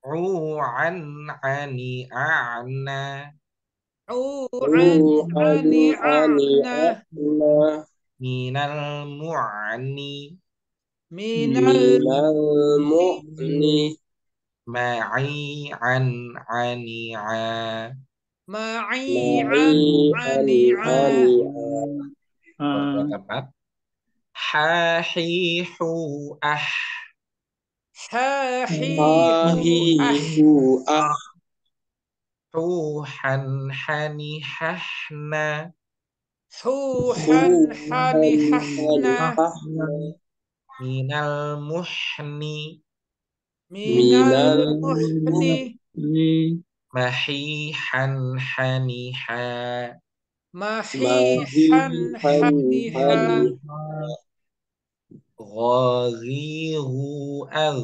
U, U, an, ani, a, na. U, an, U, ani, Ani, a, Ani, na. A, Na. Minal mu'ani. Minal Minal mu'ni. mu'ni. Ma'i, an, ani, a. Ma'i, an, Ma'i, ani, Ani, a. Ani, A. Huruf keempat. Ha, hi, hu, ah. Ha, hi, Ha, hu, hi, ah. hu, ah. Hu, han, hani, hah, na. Hu, Hu, han, hani, han, hah, hani, na. hah, na. Minal muhni. Minal Minal muhni. Mahi, han, hani, ha. Mahi, Mahi, han, han, hani, ha. hani, Ghaghiru, al.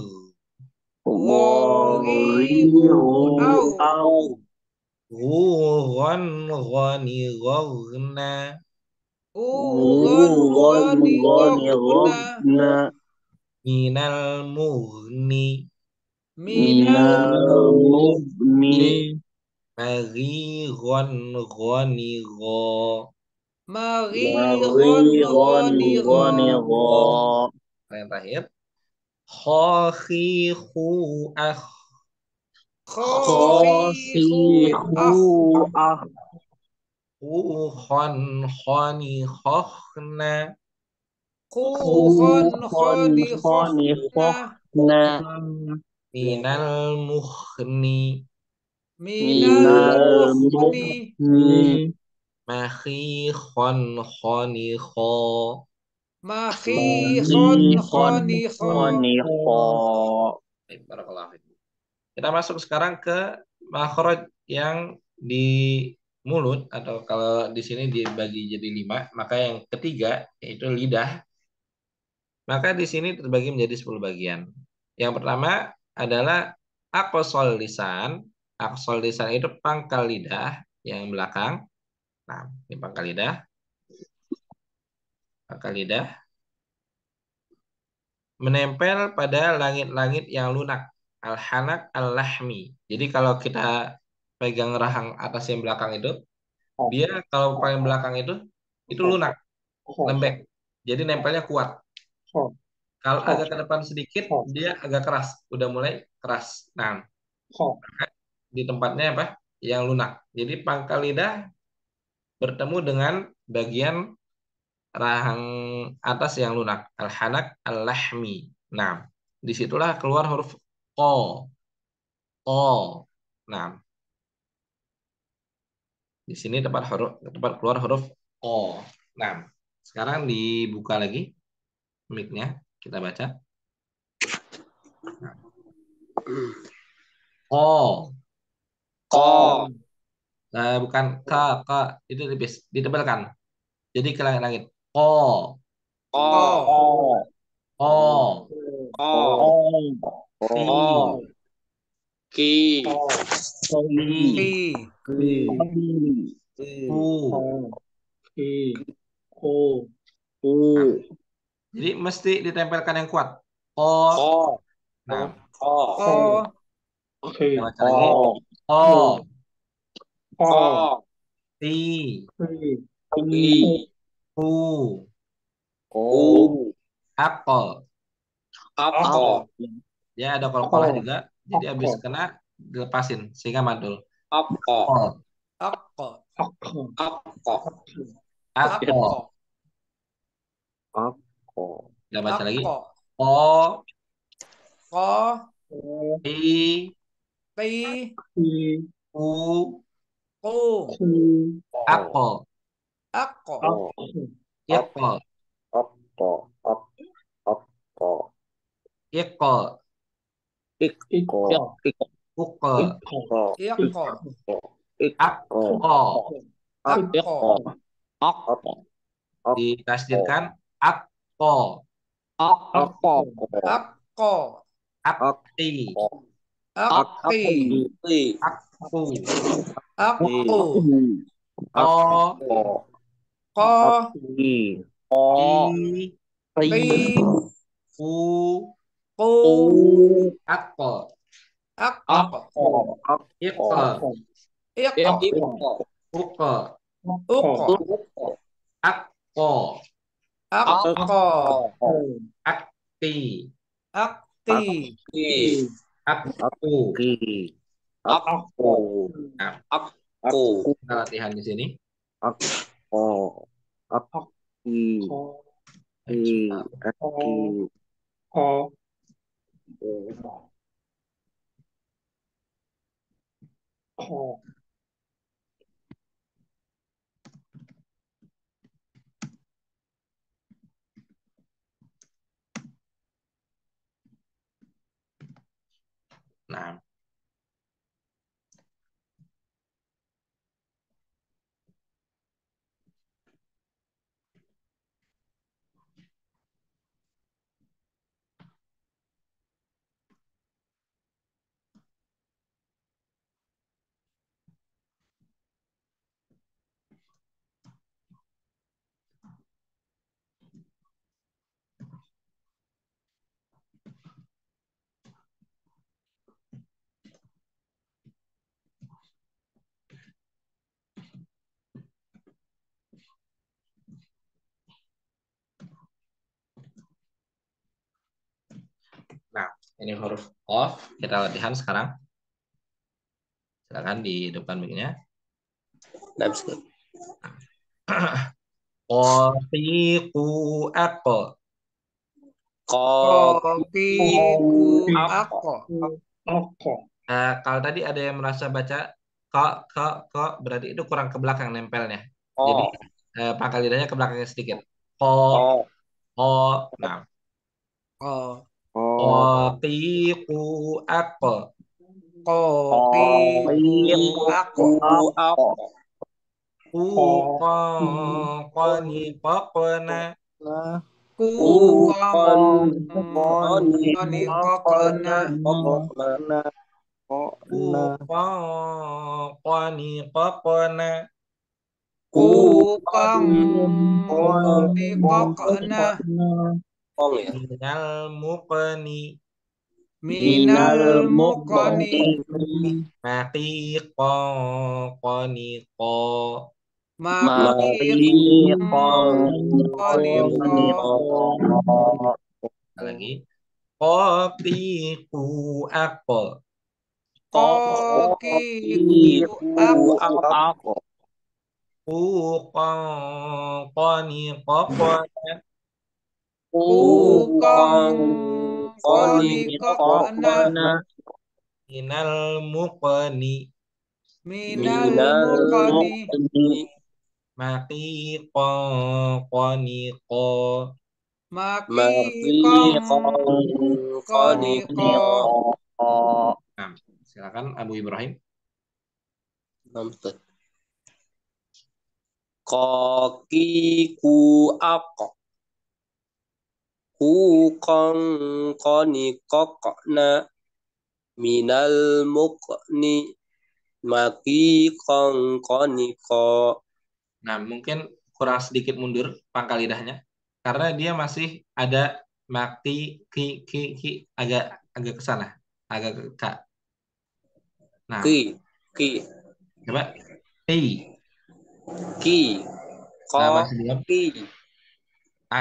Ghoriru, au. au. Ghuran, ghani, ghagna. Ughon, ghani, ghogna. Minal mughni. Minal Minal Maghiran, ghani, gha. Maghiron, ghani, gho. Yang terakhir. Khakhihu, akh. Khakhihu, akh. Khan, khani, khokhna. Kukhon, khani, khokhna. Minal mukhni. Minal mukhni. Mahi, khon, khani, kho. Makhihon, khani, kho. Baik, barakallahu fikum. Kita masuk sekarang ke makhraj yang di mulut, atau kalau di sini dibagi jadi 5, maka yang ketiga yaitu lidah. Maka di sini terbagi menjadi 10 bagian. Yang pertama adalah aqsal lisan. Aqsal lisan itu pangkal lidah yang belakang. Nah, ini pangkal lidah. Pangkal lidah menempel pada langit-langit yang lunak. Al-hanak al-lahmi. Jadi kalau kita pegang rahang atas yang belakang itu, dia kalau paling belakang itu lunak, lembek. Jadi nempelnya kuat. Kalau agak ke depan sedikit, dia agak keras. Udah mulai keras. Nah, di tempatnya apa? Yang lunak. Jadi pangkal lidah bertemu dengan bagian rahang atas yang lunak. Al-hanak al-lahmi. Nah, disitulah keluar huruf ko. Ko. Nah, di sini tempat keluar huruf ko. Nah, sekarang dibuka lagi mic-nya. Kita baca. Nah, Ko. Ko. Bukan ka. Itu ditebalkan. Jadi ke langit-langit. Ko. Ko. Ko. Ko. Ti. Ki. Ki. Ku. Jadi mesti ditempelkan yang kuat. Ko. Ko. Nah, Ko. kita baca lagi. Ko. Ko. Ti. Ki. Ku. Ku. Ako. Ako. Ya ada kol-kolah juga. Jadi habis kena dilepasin sehingga mantul. Ako. Kol. Ako. Ako. Ako. Ako. Kita baca lagi. Ako. Ko. Ko. Ti. Ti. Ku. Ku. Ako. Ako. Iko. Ako. Ako. Iko. Iko. Uko. Iko. Ako. Ako. Ditasdirkan. Ako. Ako. Akti. Akti. Ki. Aku. Aku. Ko. Ko. Ti. Ti. Ku. Ku. Ako. Ako. Iko. Iko. Uko. Uko. Ako. Ako. Akti. Akti. Ki. Aku. Aku. Nah, Aku. kita latihan di sini. Ako. Aki. Aki. Nah, ini huruf Qaf. Kita latihan sekarang. Silakan di depan mic-nya. Nah, bismillah. Qotiku ako. Ko. Kopi ku ako. Kalau tadi ada yang merasa baca kok berarti itu kurang ke belakang nempelnya. Jadi Ko. pangkal lidahnya ke belakangnya sedikit. Ko. Ko. Nah. Ko. Qotiku ako. Kopi ku ako. Ako. Qani qaqna. Ku koni kokona. Qani qaqna. Ku koni kokona. Kong ya. Minal muqni. Minal mukoni. Maqiqa qani qa. Maki koni Lagi. Qotiku ako. koki ku ako. Qani qaqna. Ku koni kokona. Minal muqni. Minal mukoni. Maqiqa qani qa. Maki koni ko. Silakan Abu Ibrahim. Naam, Ustaz. Koki ku ak ku kong koni kokna minal mukni maki kong koni ko. Nah, mungkin kurang sedikit mundur pangkal lidahnya karena dia masih ada mati ki agak agak ke sana, agak ke kak. Nah, Ki coba ti. ki Nah, masih belum. koki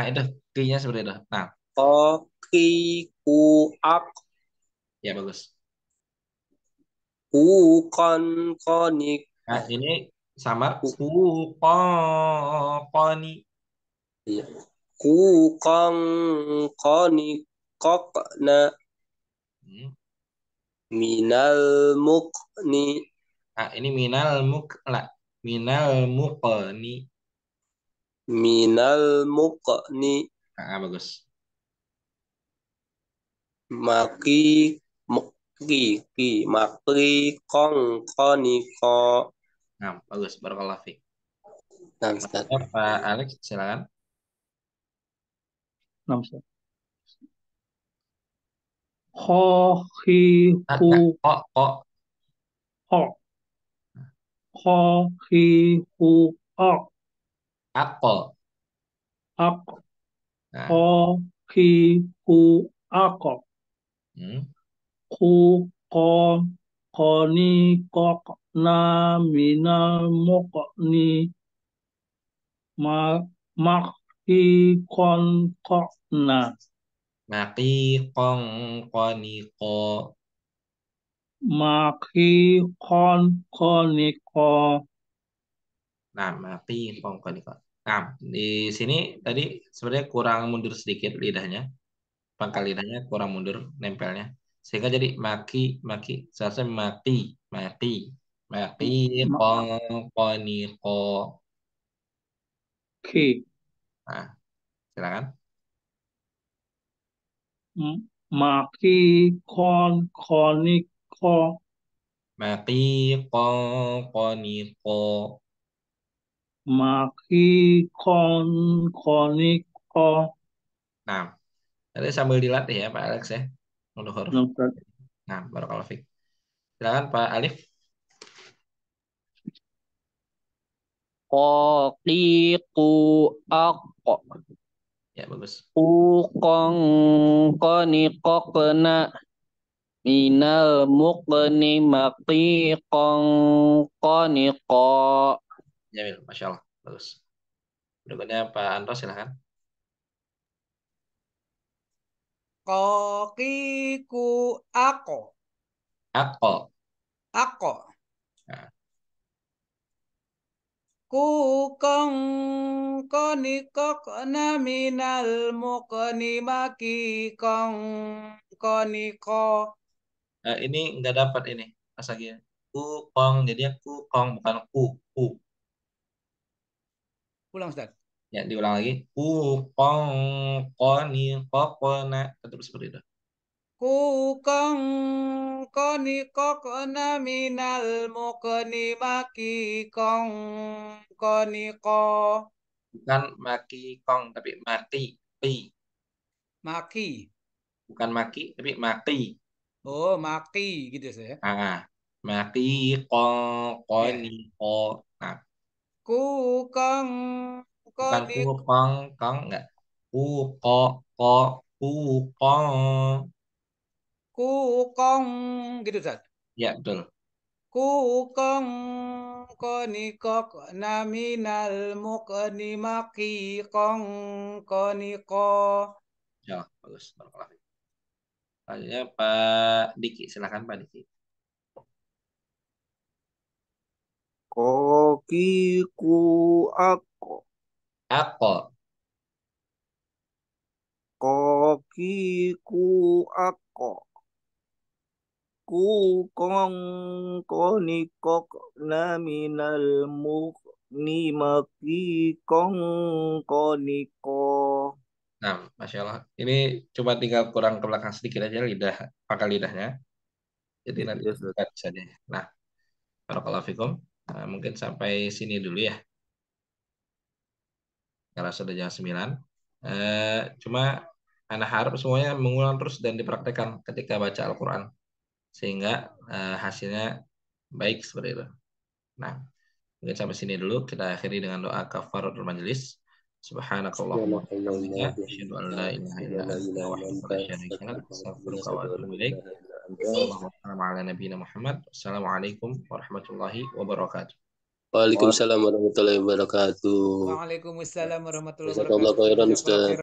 Itu ki-nya seperti itu. Nah, koki ku ak ya bagus. ku kon koni Nah, ini samar ku koni. iya. Ku kong koni kokna Hmm. minal mukni Nah, ini minal mukni. minal mukni Bagus. maki maki kong koni ko. Nah, bagus. Barakallahu fiik. Nah, Ustaz. Ya, Pak Alex, silakan. Naam, Ustaz. Kho khi ku Kok. ho. Kho khi ku ak Ako. ak. Nah, Kho khi ku ak hmm. ku kon koni kok na minal mukni ma mak hi kon kok na Maki kong koni ko. mak hi kon koni ko. Nah, maki kong koni ko. Nah, di sini tadi sebenarnya kurang mundur sedikit lidahnya. Pangkal lidahnya kurang mundur nempelnya. Sehingga jadi maki. Seharusnya maki Ma- kong koni ko. ki Nah, silakan. maki kon koni ko Maki kong koni ko. maki kon koni ko. Nah, nanti sambil dilatih ya Pak Alex ya untuk huruf. Naam, Ustaz. Nah, barakallahu fiik. Silakan Pak Alif. Koki ku ak Ya, bagus. ku kong koni kokna minal mukni maki kong koni ko. Jamil, Masya Allah. Bagus. Berikutnya Pak Anto silakan. Koki ku ako. Ako. Ako. Nah, Ku kong koni kok na minal mukni maki kong koni ko. ini nggak dapat ini Asagi. Ku kong, jadinya ku kong bukan ku. Ulang Ustaz. Ya, diulang lagi. Ku kong koni kokona tetap seperti itu. Ku kong koni kok na minal mukni maki kong koni ko. Bukan maki kong tapi pi. Maki. Bukan maki tapi maki. Oh, maki gitu saya. Maki kong koni Ya. ko. Nah, Ku kong bukan koni ku kong enggak. Ku ko ko ku kong. ku kong gitu Ustaz. Ya, betul. Ku kong koni kok na minal mukni maki kong koni ko. Ya, bagus. Barakallahu fiik. Selanjutnya Pak Diki, silakan Pak Diki. Koki ku ak Ako. koki ku ak ku kong koni kok na minal mukni maki kong koni ko. Nah, Masya Allah. Ini coba tinggal kurang ke belakang sedikit aja lidah, pangkal lidahnya. Jadi nanti Yes, Ustaz. buka saja. Nah, barakallahu fikum. Mungkin sampai sini dulu ya. Karena sudah jam 9. Cuma anak harap semuanya mengulang terus dan dipraktekkan ketika baca Al-Quran. Sehingga hasilnya baik seperti itu. Nah, mungkin sampai sini dulu. Kita akhiri dengan doa kafaratul majelis. Subhanakallahumma wa bihamdika asyhadu an la ilaha illa anta wahdaka la syarika lak astaghfiruka wa atubu ilaik. Wassalamu ala nabiyina Muhammad. Assalamualaikum warahmatullahi wabarakatuh. Waalaikumsalam warahmatullahi wabarakatuh. Waalaikumsalam warahmatullahi Jazakallahu wabarakatuh. khairan, Jazakallahu Ustaz. khairan.